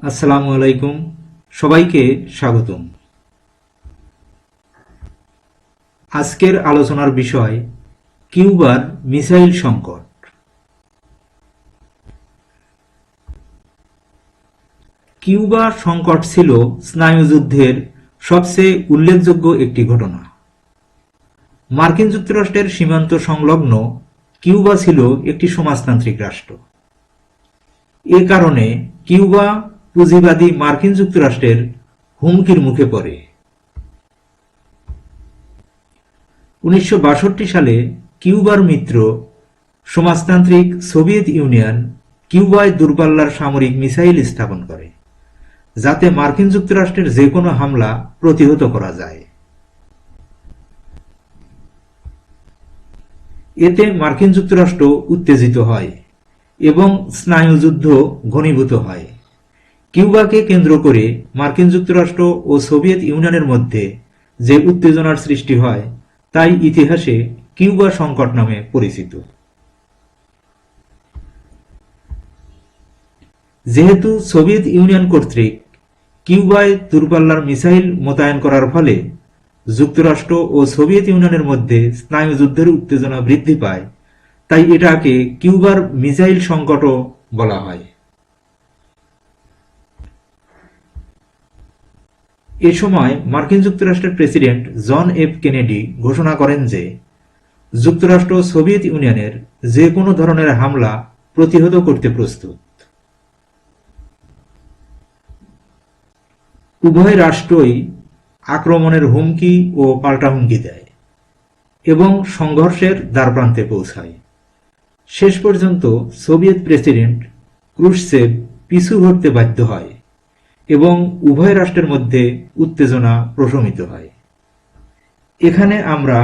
আসসালামু আলাইকুম, সবাইকে স্বাগতম। আজকের আলোচনার বিষয় কিউবার মিসাইল সংকট। কিউবা সংকট ছিল স্নায়ুযুদ্ধের সবচেয়ে উল্লেখযোগ্য একটি ঘটনা। মার্কিন যুক্তরাষ্ট্রের সীমান্ত সংলগ্ন কিউবা ছিল একটি সমাজতান্ত্রিক রাষ্ট্র। এ কারণে কিউবা পুঁজিবাদী মার্কিন যুক্তরাষ্ট্রের হুমকির মুখে পড়ে। 1962 সালে কিউবার মিত্র সমাজতান্ত্রিক সোভিয়েত ইউনিয়ন কিউবায় দূরপাল্লার সামরিক মিসাইল স্থাপন করে, যাতে মার্কিন যুক্তরাষ্ট্রের যে কোনো হামলা প্রতিহত করা যায়। এতে মার্কিন যুক্তরাষ্ট্র উত্তেজিত হয় এবং স্নায়ুযুদ্ধ ঘনীভূত হয়। কিউবাকে কেন্দ্র করে মার্কিন যুক্তরাষ্ট্র ও সোভিয়েত ইউনিয়নের মধ্যে যে উত্তেজনার সৃষ্টি হয় তাই ইতিহাসে কিউবা সংকট নামে পরিচিত। যেহেতু সোভিয়েত ইউনিয়ন কর্তৃক কিউবায় দূরপাল্লার মিসাইল মোতায়েন করার ফলে যুক্তরাষ্ট্র ও সোভিয়েত ইউনিয়নের মধ্যে স্নায়ুযুদ্ধের উত্তেজনা বৃদ্ধি পায়, তাই এটাকে কিউবার মিসাইল সংকটও বলা হয়। এ সময় মার্কিন যুক্তরাষ্ট্রের প্রেসিডেন্ট জন এফ কেনেডি ঘোষণা করেন যে যুক্তরাষ্ট্র সোভিয়েত ইউনিয়নের যে কোনো ধরনের হামলা প্রতিহত করতে প্রস্তুত। উভয় রাষ্ট্রই আক্রমণের হুমকি ও পাল্টা হুমকি দেয় এবং সংঘর্ষের দ্বারপ্রান্তে পৌঁছায়। শেষ পর্যন্ত সোভিয়েত প্রেসিডেন্ট ক্রুশচেভ পিছু হটতে বাধ্য হয় এবং উভয় রাষ্ট্রের মধ্যে উত্তেজনা প্রশমিত হয়। এখানে আমরা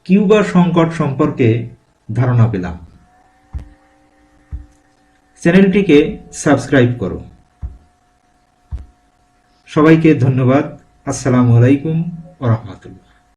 কিউবা সংকট সম্পর্কে ধারণা পেলাম। চ্যানেলটিকে সাবস্ক্রাইব করো। সবাইকে ধন্যবাদ। আসসালামু আলাইকুম ওয়া রাহমাতুল্লাহ।